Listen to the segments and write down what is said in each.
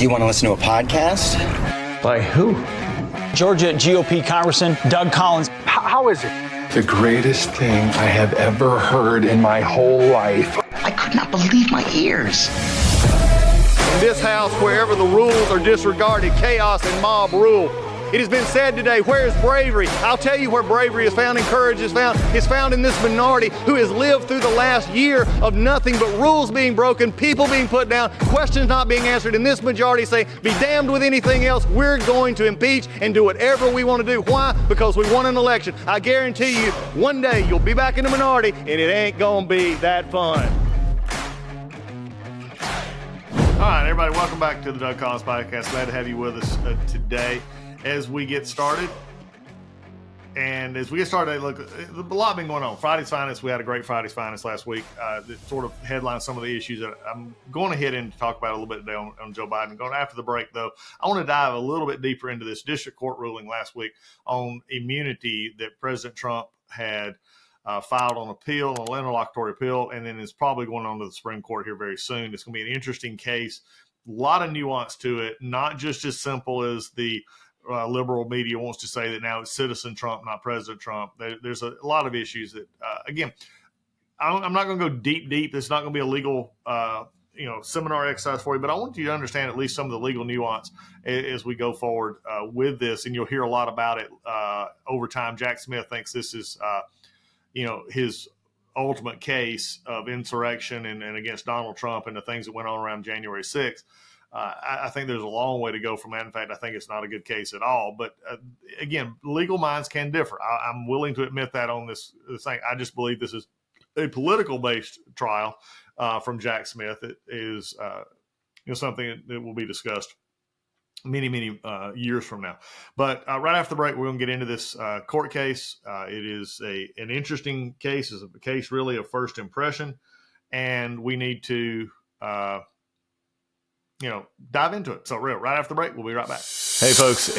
You want to listen to a podcast? By who? Georgia GOP Congressman Doug Collins. How is it? The greatest thing I have ever heard in my whole life. I could not believe my ears. In this house, wherever the rules are disregarded, chaos and mob rule. It has been said today, where is bravery? I'll tell you where bravery is found and courage is found. It's found in this minority who has lived through the last year of nothing but rules being broken, people being put down, questions not being answered. And this majority say, be damned with anything else. We're going to impeach and do whatever we want to do. Why? Because we won an election. I guarantee you, one day you'll be back in the minority and it ain't gonna be that fun. All right, everybody, welcome back to the Doug Collins Podcast. Glad to have you with us today. As we get started, look, a lot been going on. Friday's Finest, we had a great Friday's Finest last week that sort of headlined some of the issues that I'm going to hit in to talk about a little bit today on Joe Biden. Going after the break, though, I want to dive a little bit deeper into this district court ruling last week on immunity that President Trump had filed on appeal, on an interlocutory appeal, and then it's probably going on to the Supreme Court here very soon. It's going to be an interesting case, a lot of nuance to it, not just as simple as the liberal media wants to say that now it's Citizen Trump, not President Trump. There's a lot of issues that, again, I'm not going to go deep. It's not going to be a legal, seminar exercise for you, but I want you to understand at least some of the legal nuance as we go forward with this, and you'll hear a lot about it over time. Jack Smith thinks this is, his ultimate case of insurrection and against Donald Trump and the things that went on around January 6th. I think there's a long way to go from that. In fact, I think it's not a good case at all. But again, legal minds can differ. I'm willing to admit that on this thing. I just believe this is a political-based trial from Jack Smith. It is something that will be discussed many years from now. But right after the break, we're going to get into this court case. It is an interesting case. It's a case really of first impression, and we need to dive into it. So right after the break, we'll be right back. Hey folks,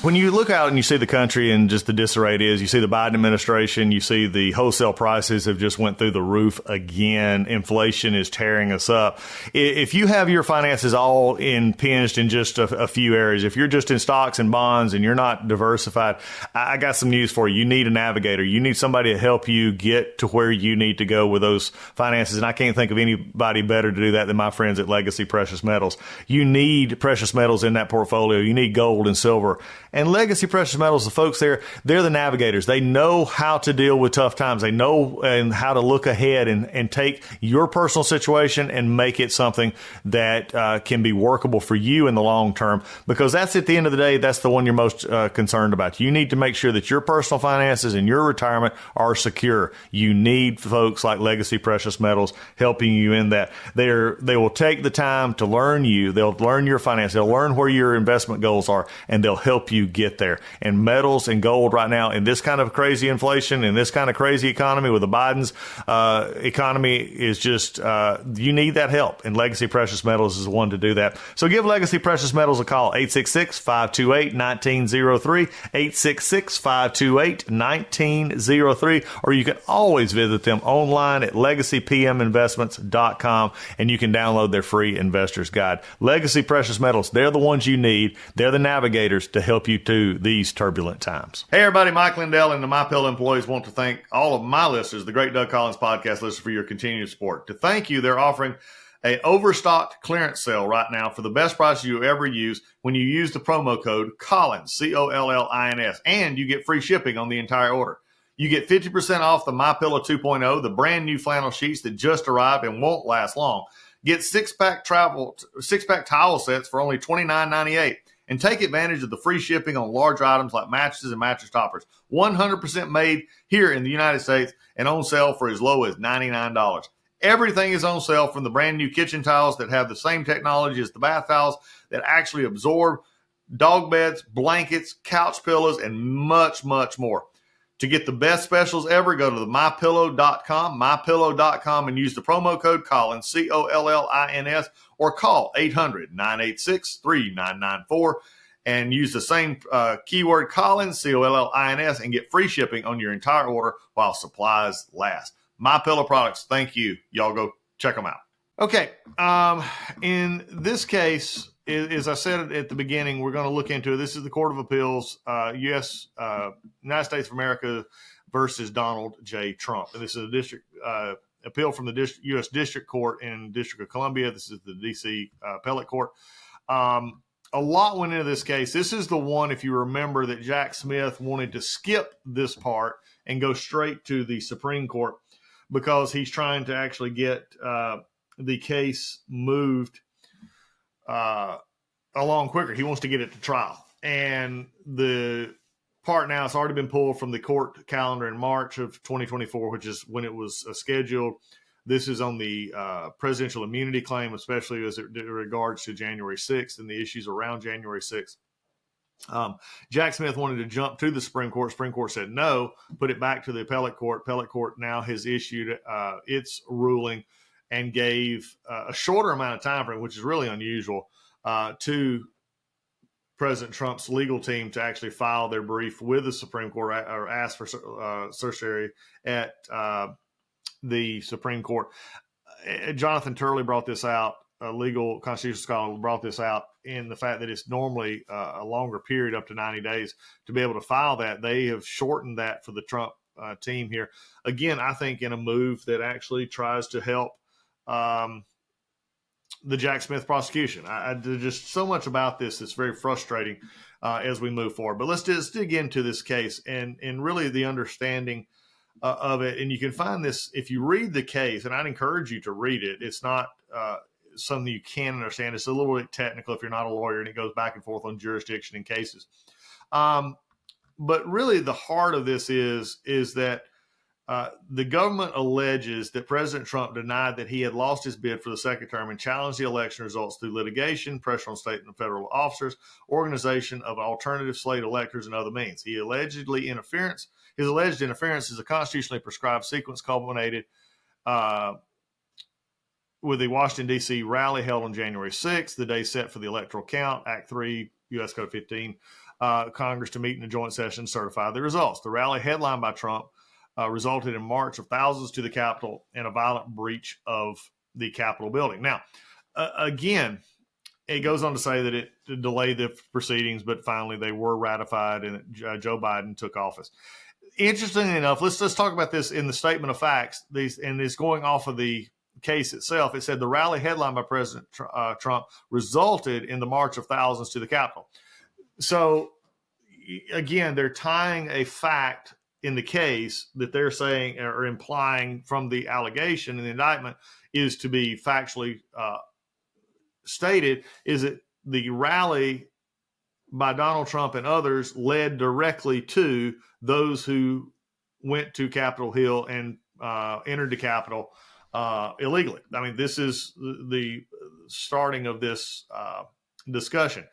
when you look out and you see the country and just the disarray it is, you see the Biden administration, you see the wholesale prices have just went through the roof again. Inflation is tearing us up. If you have your finances all impinged in just a few areas, if you're just in stocks and bonds and you're not diversified, I got some news for you. You need a navigator. You need somebody to help you get to where you need to go with those finances. And I can't think of anybody better to do that than my friends at Legacy Precious Metals. You need precious metals in that portfolio. You need gold and silver. And Legacy Precious Metals, the folks there, they're the navigators. They know how to deal with tough times. They know and how to look ahead and take your personal situation and make it something that can be workable for you in the long term, because that's, at the end of the day, that's the one you're most concerned about. You need to make sure that your personal finances and your retirement are secure. You need folks like Legacy Precious Metals helping you in that. They will take the time to learn you. They'll learn your finance. They'll learn where your investment goals are, and they'll help you get there. And metals and gold right now, in this kind of crazy inflation, in this kind of crazy economy with the Biden's economy, is just, you need that help. And Legacy Precious Metals is the one to do that. So give Legacy Precious Metals a call, 866-528-1903, 866-528-1903, or you can always visit them online at legacypminvestments.com, and you can download their free investor's guide. Legacy Precious Metals, they're the ones you need. They're the navigators to help you through these turbulent times. Hey everybody, Mike Lindell and the MyPillow employees want to thank all of my listeners, the Great Doug Collins Podcast listeners, for your continued support. To thank you, they're offering a overstocked clearance sale right now for the best price you ever use when you use the promo code Collins, COLLINS, and you get free shipping on the entire order. You get 50% off the MyPillow 2.0, the brand new flannel sheets that just arrived and won't last long. Get six-pack towel sets for only $29.98. And take advantage of the free shipping on large items like mattresses and mattress toppers. 100% made here in the United States and on sale for as low as $99. Everything is on sale, from the brand new kitchen towels that have the same technology as the bath towels that actually absorb dog beds, blankets, couch pillows, and much more. To get the best specials ever, go to the mypillow.com, and use the promo code Collins, COLLINS, or call 800-986-3994 and use the same keyword Collins, COLLINS, and get free shipping on your entire order while supplies last. MyPillow products, thank you. Y'all go check them out. Okay, in this case, as I said at the beginning, we're going to look into it. This is the Court of Appeals, United States of America versus Donald J. Trump. And this is a district appeal from the U.S. District Court in District of Columbia. This is the D.C. Appellate Court. A lot went into this case. This is the one, if you remember, that Jack Smith wanted to skip this part and go straight to the Supreme Court because he's trying to actually get the case moved along quicker. He wants to get it to trial. And the part now, it's already been pulled from the court calendar in March of 2024, which is when it was scheduled. This is on the presidential immunity claim, especially as it regards to January 6th and the issues around January 6th. Jack Smith wanted to jump to the Supreme Court. Supreme Court said no, put it back to the appellate court. Appellate court now has issued its ruling and gave a shorter amount of time frame, which is really unusual, to President Trump's legal team to actually file their brief with the Supreme Court or ask for certiorari at the Supreme Court. Jonathan Turley brought this out, a legal constitutional scholar brought this out in the fact that it's normally a longer period, up to 90 days, to be able to file that. They have shortened that for the Trump team here. Again, I think in a move that actually tries to help the Jack Smith prosecution. There's just so much about this that's very frustrating as we move forward. But let's just dig into this case and really the understanding of it. And you can find this if you read the case, and I'd encourage you to read it. It's not something you can understand. It's a little bit technical if you're not a lawyer, and it goes back and forth on jurisdiction and cases. But really the heart of this is that the government alleges that President Trump denied that he had lost his bid for the second term and challenged the election results through litigation, pressure on state and federal officers, organization of alternative slate electors, and other means. His alleged interference is a constitutionally prescribed sequence culminated with the Washington, D.C. rally held on January 6th, the day set for the electoral count, Act 3, U.S. Code 15, Congress to meet in a joint session and certify the results. The rally, headlined by Trump, resulted in march of thousands to the Capitol and a violent breach of the Capitol building. Now, again, it goes on to say that it delayed the proceedings, but finally they were ratified and Joe Biden took office. Interestingly enough, let's talk about this in the statement of facts. And it's going off of the case itself. It said the rally headlined by President Trump resulted in the march of thousands to the Capitol. So, again, they're tying a fact in the case that they're saying or implying from the allegation in the indictment is to be factually stated, is that the rally by Donald Trump and others led directly to those who went to Capitol Hill and entered the Capitol illegally. I mean, this is the starting of this discussion.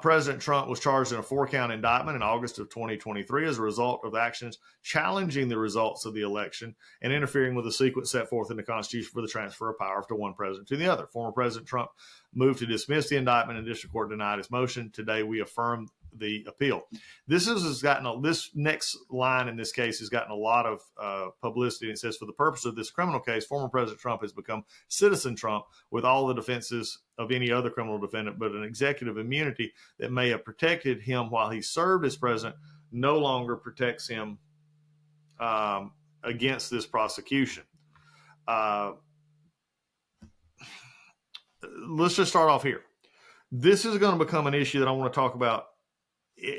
President Trump was charged in a 4-count indictment in August of 2023 as a result of actions challenging the results of the election and interfering with the sequence set forth in the Constitution for the transfer of power from one president to the other. Former President Trump moved to dismiss the indictment and district court denied his motion. Today, we affirm the appeal. This next line in this case has gotten a lot of publicity. It says, for the purpose of this criminal case, former President Trump has become Citizen Trump with all the defenses of any other criminal defendant, but an executive immunity that may have protected him while he served as president no longer protects him against this prosecution. Let's just start off here. This is going to become an issue that I want to talk about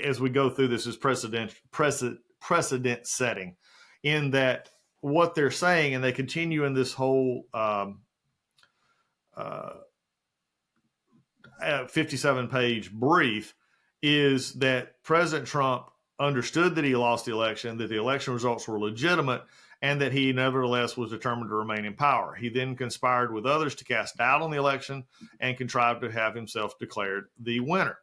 as we go through this, is precedent setting, in that what they're saying, and they continue in this whole 57-page brief, is that President Trump understood that he lost the election, that the election results were legitimate, and that he nevertheless was determined to remain in power. He then conspired with others to cast doubt on the election and contrived to have himself declared the winner.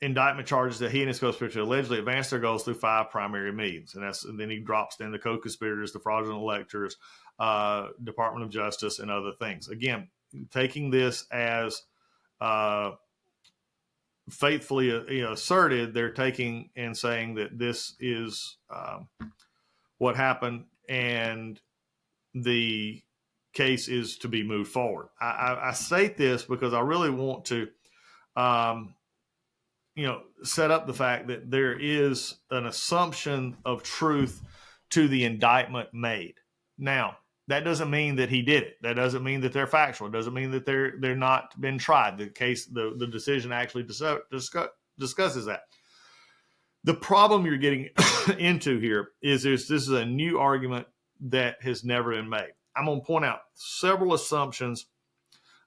Indictment charges that he and his co-conspirators allegedly advanced their goals through 5 primary means. And then he drops in the co-conspirators, the fraudulent electors, Department of Justice, and other things. Again, taking this as faithfully asserted, they're taking and saying that this is what happened, and the case is to be moved forward. I state this because I really want to, set up the fact that there is an assumption of truth to the indictment made. Now, that doesn't mean that he did it. That doesn't mean that they're factual. It doesn't mean that they're not been tried. The decision actually discusses that. The problem you're getting into here is this is a new argument that has never been made. I'm going to point out several assumptions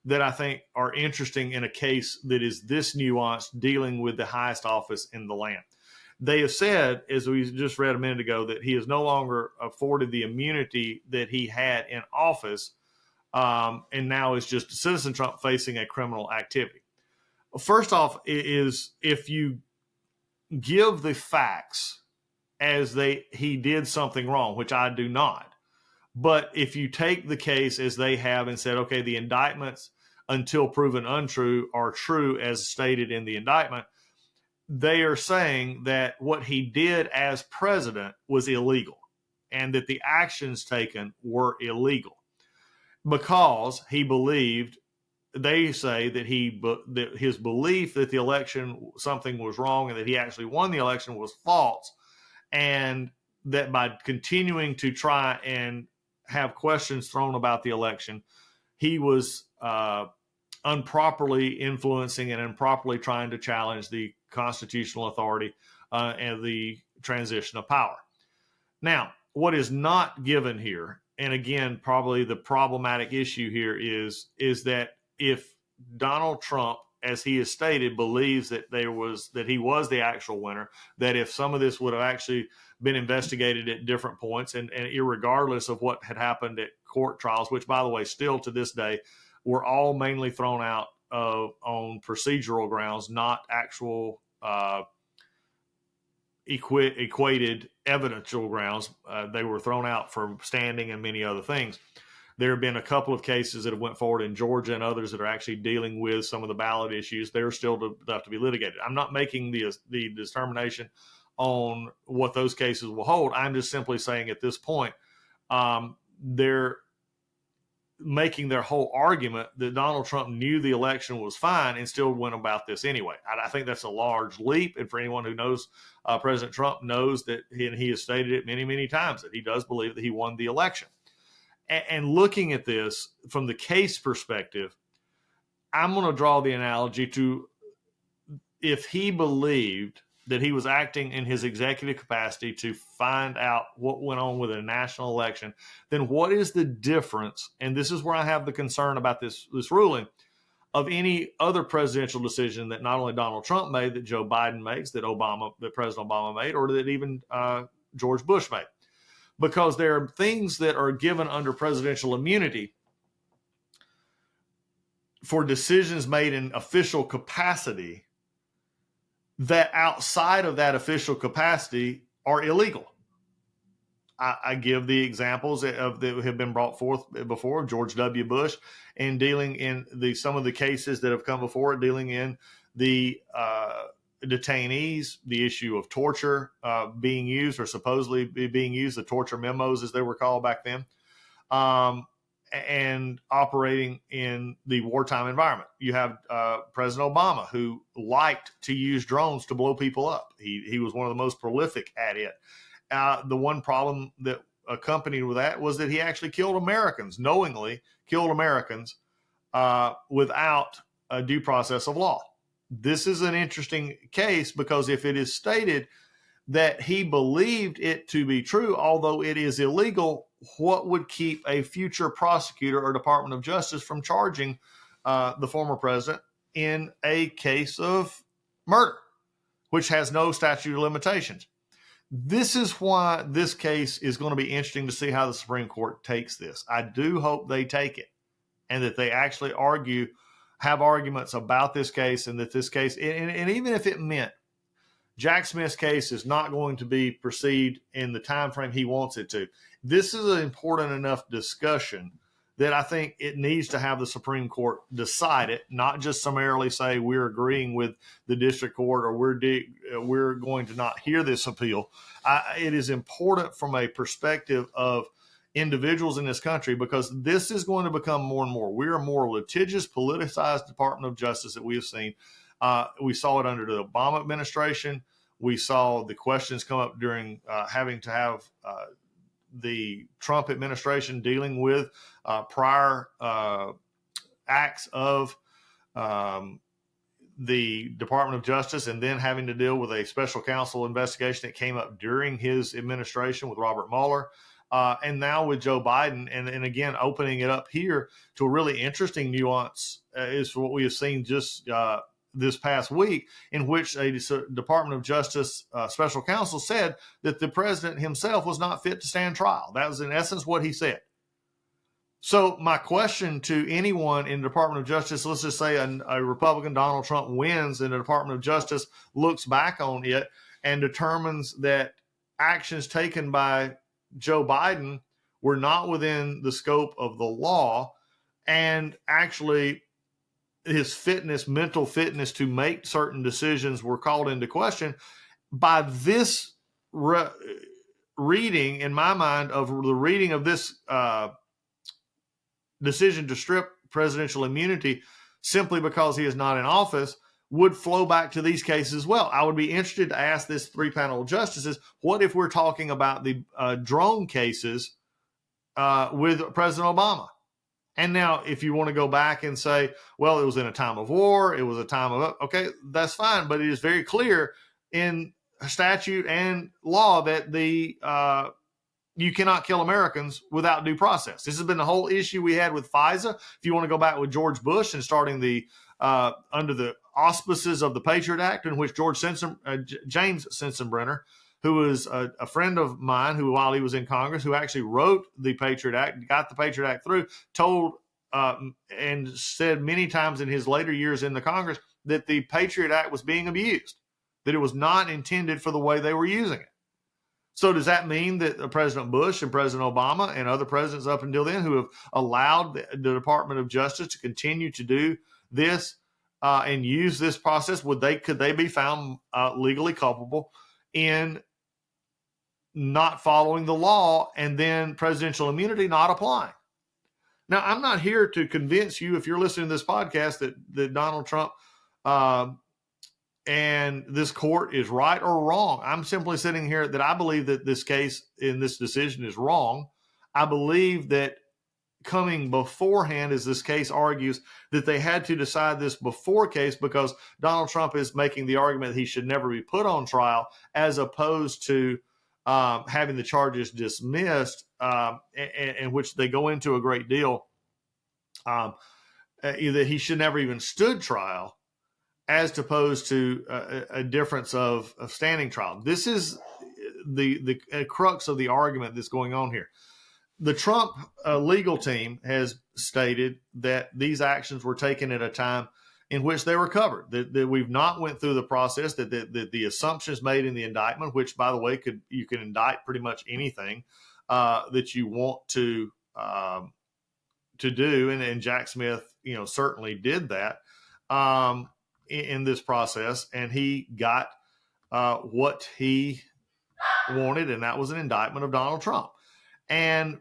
that I think are interesting in a case that is this nuanced, dealing with the highest office in the land. They have said, as we just read a minute ago, that he is no longer afforded the immunity that he had in office, and now is just Citizen Trump facing a criminal activity. First off, is if you give the facts as he did something wrong, which I do not. But if you take the case as they have and said, okay, the indictments until proven untrue are true as stated in the indictment, they are saying that what he did as president was illegal and that the actions taken were illegal because he believed, they say that that his belief that the election, something was wrong and that he actually won the election was false. And that by continuing to try and have questions thrown about the election, he was improperly influencing and improperly trying to challenge the constitutional authority and the transition of power. Now, what is not given here, and again, probably the problematic issue here is that if Donald Trump, as he has stated, believes that he was the actual winner, that if some of this would have actually been investigated at different points and irregardless of what had happened at court trials, which, by the way, still to this day, were all mainly thrown out on procedural grounds, not actual equated evidential grounds. They were thrown out for standing and many other things. There have been a couple of cases that have went forward in Georgia and others that are actually dealing with some of the ballot issues. They're still to have to be litigated. I'm not making the determination on what those cases will hold. I'm just simply saying at this point, they're making their whole argument that Donald Trump knew the election was fine and still went about this anyway. I think that's a large leap. And for anyone who knows President Trump knows that he has stated it many, many times that he does believe that he won the election. And looking at this from the case perspective, I'm going to draw the analogy to if he believed that he was acting in his executive capacity to find out what went on with a national election, then what is the difference? And this is where I have the concern about this ruling of any other presidential decision that not only Donald Trump made, that Joe Biden makes, that President Obama made, or that even George Bush made. Because there are things that are given under presidential immunity for decisions made in official capacity that outside of that official capacity are illegal. I give the examples that have been brought forth before, George W. Bush, and dealing in some of the cases that have come before it, dealing in the detainees, the issue of torture being used or supposedly being used, the torture memos as they were called back then, and operating in the wartime environment. You have President Obama, who liked to use drones to blow people up. He was one of the most prolific at it. The one problem that accompanied with that was that he actually knowingly killed Americans without a due process of law. This is an interesting case because if it is stated that he believed it to be true, although it is illegal, what would keep a future prosecutor or Department of Justice from charging the former president in a case of murder, which has no statute of limitations? This is why this case is going to be interesting to see how the Supreme Court takes this. I do hope they take it and that they actually have arguments about this case, and that this case, and even if it meant Jack Smith's case is not going to be proceed in the time frame he wants it to, this is an important enough discussion that I think it needs to have the Supreme Court decide it, not just summarily say we're agreeing with the district court or we're going to not hear this appeal. It is important from a perspective of individuals in this country, because this is going to become more and more. We're a more litigious, politicized Department of Justice that we have seen. We saw it under the Obama administration. We saw the questions come up during having to have the Trump administration dealing with prior acts of the Department of Justice, and then having to deal with a special counsel investigation that came up during his administration with Robert Mueller. And now with Joe Biden, and again, opening it up here to a really interesting nuance is what we have seen just this past week, in which a Department of Justice special counsel said that the president himself was not fit to stand trial. That was in essence what he said. So my question to anyone in the Department of Justice, let's just say a Republican, Donald Trump, wins and the Department of Justice looks back on it and determines that actions taken by Joe Biden were not within the scope of the law, and actually his fitness, mental fitness to make certain decisions were called into question by this reading, in my mind, of the reading of this decision to strip presidential immunity simply because he is not in office, would flow back to these cases as well. I would be interested to ask this 3-panel of justices, what if we're talking about the drone cases with President Obama? And now if you want to go back and say, well, it was in a time of war, it was a time of, okay, that's fine. But it is very clear in statute and law that you cannot kill Americans without due process. This has been the whole issue we had with FISA. If you want to go back with George Bush and starting the under the auspices of the Patriot Act, in which James Sensenbrenner, who was a friend of mine, who while he was in Congress, who actually wrote the Patriot Act, got the Patriot Act through, told and said many times in his later years in the Congress that the Patriot Act was being abused, that it was not intended for the way they were using it. So does that mean that President Bush and President Obama and other presidents up until then who have allowed the Department of Justice to continue to do this and use this process, could they be found legally culpable in not following the law and then presidential immunity not applying? Now, I'm not here to convince you, if you're listening to this podcast, that Donald Trump and this court is right or wrong. I'm simply sitting here that I believe that this case in this decision is wrong. I believe that coming beforehand, as this case argues, that they had to decide this before case because Donald Trump is making the argument that he should never be put on trial, as opposed to having the charges dismissed, in which they go into a great deal, that he should never even stood trial, as opposed to a difference of standing trial. This is the crux of the argument that's going on here. The Trump legal team has stated that these actions were taken at a time in which they were covered, that we've not went through the process, that the assumptions made in the indictment, which, by the way, you can indict pretty much anything that you want to do, and Jack Smith, certainly did that in this process, and he got what he wanted, and that was an indictment of Donald Trump, and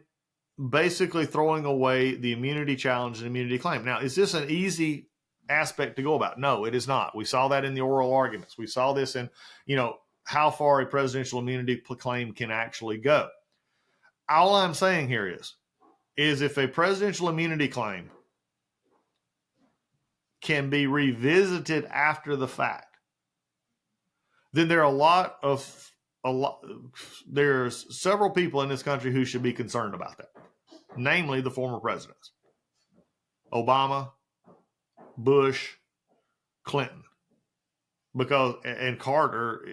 basically throwing away the immunity challenge and immunity claim. Now, is this an easy aspect to go about? No, it is not. We saw that in the oral arguments. We saw this in, how far a presidential immunity claim can actually go. All I'm saying here is if a presidential immunity claim can be revisited after the fact, then there's several people in this country who should be concerned about that, namely the former presidents, Obama, Bush, Clinton, and Carter,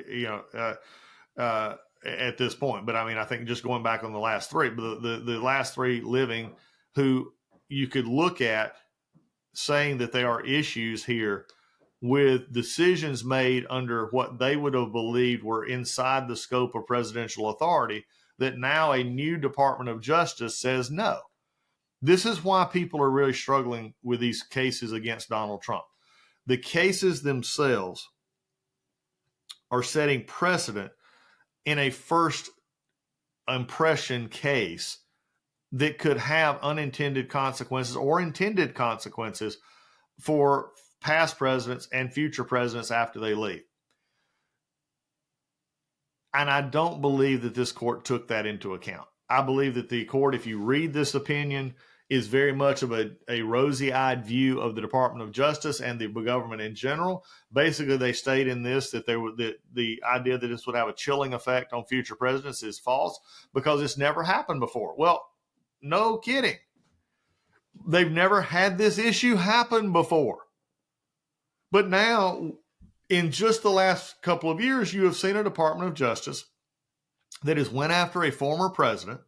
at this point. But I mean, I think just going back on the last three, the last three living who you could look at saying that there are issues here with decisions made under what they would have believed were inside the scope of presidential authority, that now a new Department of Justice says no. This is why people are really struggling with these cases against Donald Trump. The cases themselves are setting precedent in a first impression case that could have unintended consequences or intended consequences for past presidents and future presidents after they leave. And I don't believe that this court took that into account. I believe that the court, if you read this opinion, is very much of a rosy-eyed view of the Department of Justice and the government in general. Basically, they state in this that the idea that this would have a chilling effect on future presidents is false because it's never happened before. Well, no kidding. They've never had this issue happen before. But now, in just the last couple of years, you have seen a Department of Justice that has went after a former president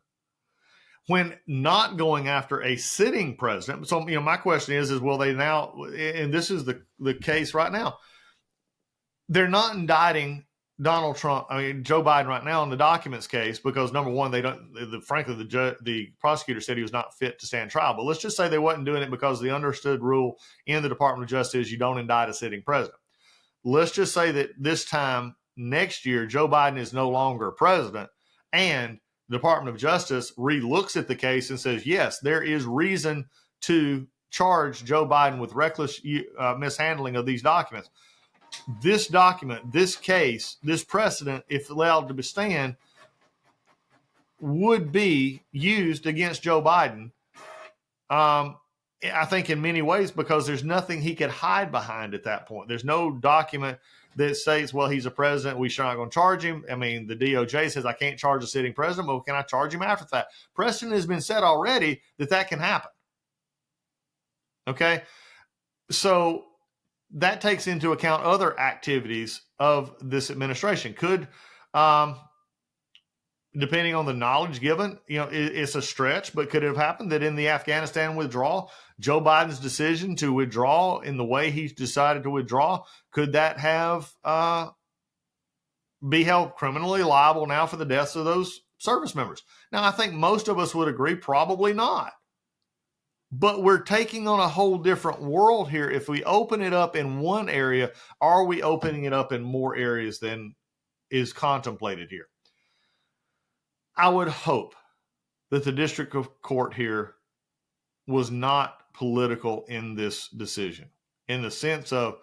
when not going after a sitting president. So, my question is will they now, and this is the case right now, they're not indicting Joe Biden right now in the documents case because, number one, frankly, the prosecutor said he was not fit to stand trial. But let's just say they wasn't doing it because the understood rule in the Department of Justice is you don't indict a sitting president. Let's just say that this time next year, Joe Biden is no longer president, and the Department of Justice relooks at the case and says, yes, there is reason to charge Joe Biden with reckless mishandling of these documents. This document, this case, this precedent, if allowed to stand, would be used against Joe Biden, I think in many ways, because there's nothing he could hide behind at that point. There's no document that says, well, he's a president, we're not going to charge him. I mean, the DOJ says I can't charge a sitting president, but can I charge him after that? Precedent has been set already that can happen. Okay? So that takes into account other activities of this administration. Could, depending on the knowledge given, it's a stretch, but could it have happened that in the Afghanistan withdrawal, Joe Biden's decision to withdraw in the way he decided to withdraw, could that have be held criminally liable now for the deaths of those service members? Now, I think most of us would agree probably not. But we're taking on a whole different world here. If we open it up in one area, are we opening it up in more areas than is contemplated here? I would hope that the district court here was not political in this decision, in the sense of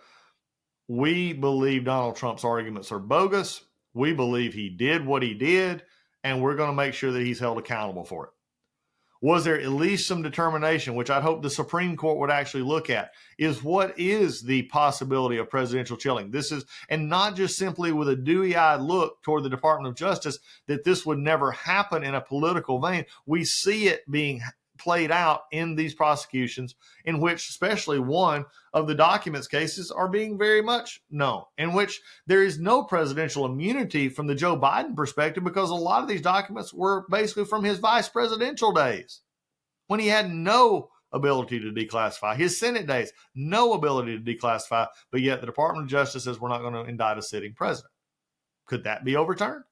we believe Donald Trump's arguments are bogus. We believe he did what he did, and we're going to make sure that he's held accountable for it. Was there at least some determination, which I'd hope the Supreme Court would actually look at, is what is the possibility of presidential chilling? This is, and not just simply with a dewy-eyed look toward the Department of Justice, that this would never happen in a political vein. We see it being played out in these prosecutions, in which especially one of the documents cases are being very much known, in which there is no presidential immunity from the Joe Biden perspective, because a lot of these documents were basically from his vice presidential days when he had no ability to declassify, his Senate days, no ability to declassify, but yet the Department of Justice says we're not going to indict a sitting president. Could that be overturned?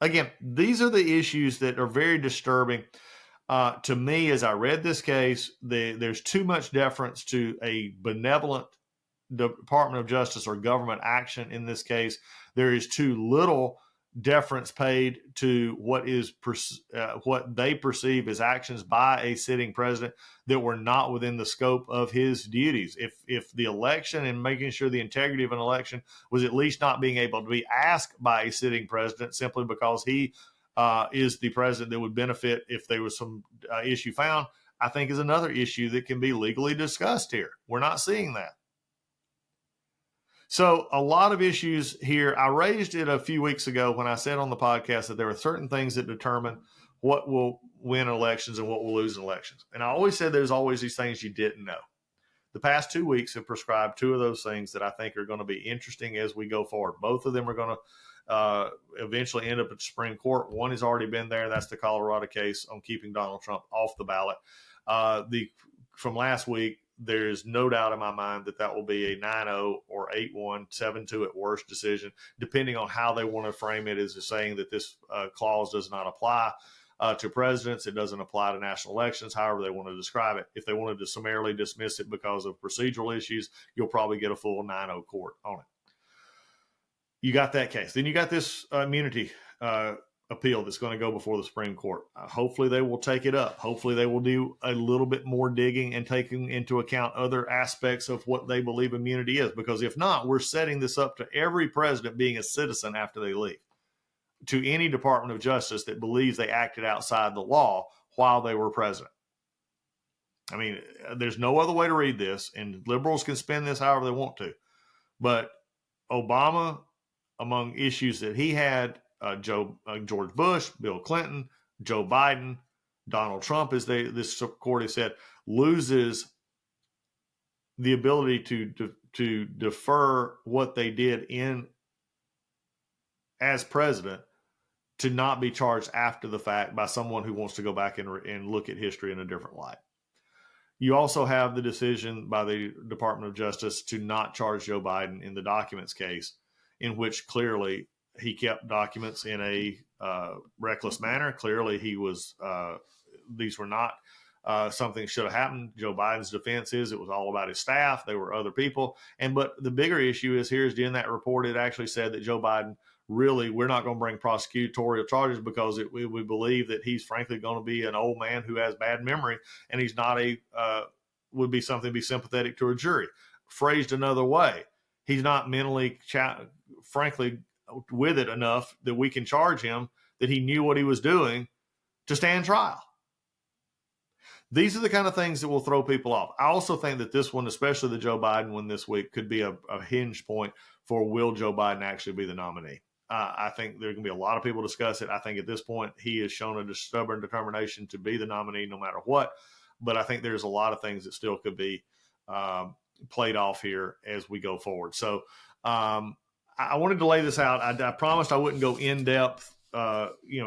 Again, these are the issues that are very disturbing. To me, as I read this case, there's too much deference to a benevolent Department of Justice or government action in this case. There is too little deference paid to what they perceive as actions by a sitting president that were not within the scope of his duties. If the election and making sure the integrity of an election was at least not being able to be asked by a sitting president simply because he is the president that would benefit if there was some issue found, I think is another issue that can be legally discussed here. We're not seeing that. So a lot of issues here. I raised it a few weeks ago when I said on the podcast that there are certain things that determine what will win elections and what will lose in elections. And I always said there's always these things you didn't know. The past 2 weeks have prescribed two of those things that I think are going to be interesting as we go forward. Both of them are going to eventually end up at the Supreme Court. One has already been there. That's the Colorado case on keeping Donald Trump off the ballot. From last week, there's no doubt in my mind that will be a 9-0 or 8-1, 7-2 at worst decision, depending on how they want to frame it, as saying that this clause does not apply to presidents. It doesn't apply to national elections, however they want to describe it. If they wanted to summarily dismiss it because of procedural issues, you'll probably get a full 9-0 court on it. You got that case. Then you got this immunity appeal that's going to go before the Supreme Court. Hopefully they will take it up. Hopefully they will do a little bit more digging and taking into account other aspects of what they believe immunity is. Because if not, we're setting this up to every president being a citizen after they leave, to any Department of Justice that believes they acted outside the law while they were president. I mean, there's no other way to read this, and liberals can spin this however they want to. But Obama, among issues that he had, George Bush, Bill Clinton, Joe Biden, Donald Trump, as this court has said, loses the ability to defer what they did as president to not be charged after the fact by someone who wants to go back and look at history in a different light. You also have the decision by the Department of Justice to not charge Joe Biden in the documents case, in which clearly he kept documents in a reckless manner. Clearly, these were not something that should have happened. Joe Biden's defense is it was all about his staff. There were other people. But the bigger issue is in that report, it actually said that Joe Biden, really, we're not going to bring prosecutorial charges because we believe that he's frankly going to be an old man who has bad memory, and he's not would be something to be sympathetic to a jury. Phrased another way, he's not mentally, frankly, with it enough that we can charge him that he knew what he was doing to stand trial. These are the kind of things that will throw people off. I also think that this one, especially the Joe Biden one this week, could be a hinge point for will Joe Biden actually be the nominee. I think there's going to be a lot of people discuss it. I think at this point, he has shown a stubborn determination to be the nominee no matter what. But I think there's a lot of things that still could be played off here as we go forward. So I wanted to lay this out. I promised I wouldn't go in depth,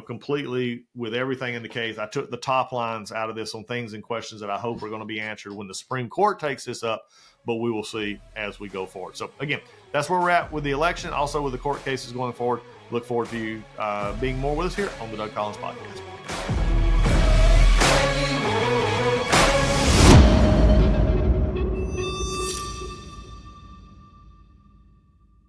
completely with everything in the case. I took the top lines out of this on things and questions that I hope are going to be answered when the Supreme Court takes this up, but we will see as we go forward. So again, that's where we're at with the election, also with the court cases going forward. Look forward to you being more with us here on the Doug Collins Podcast.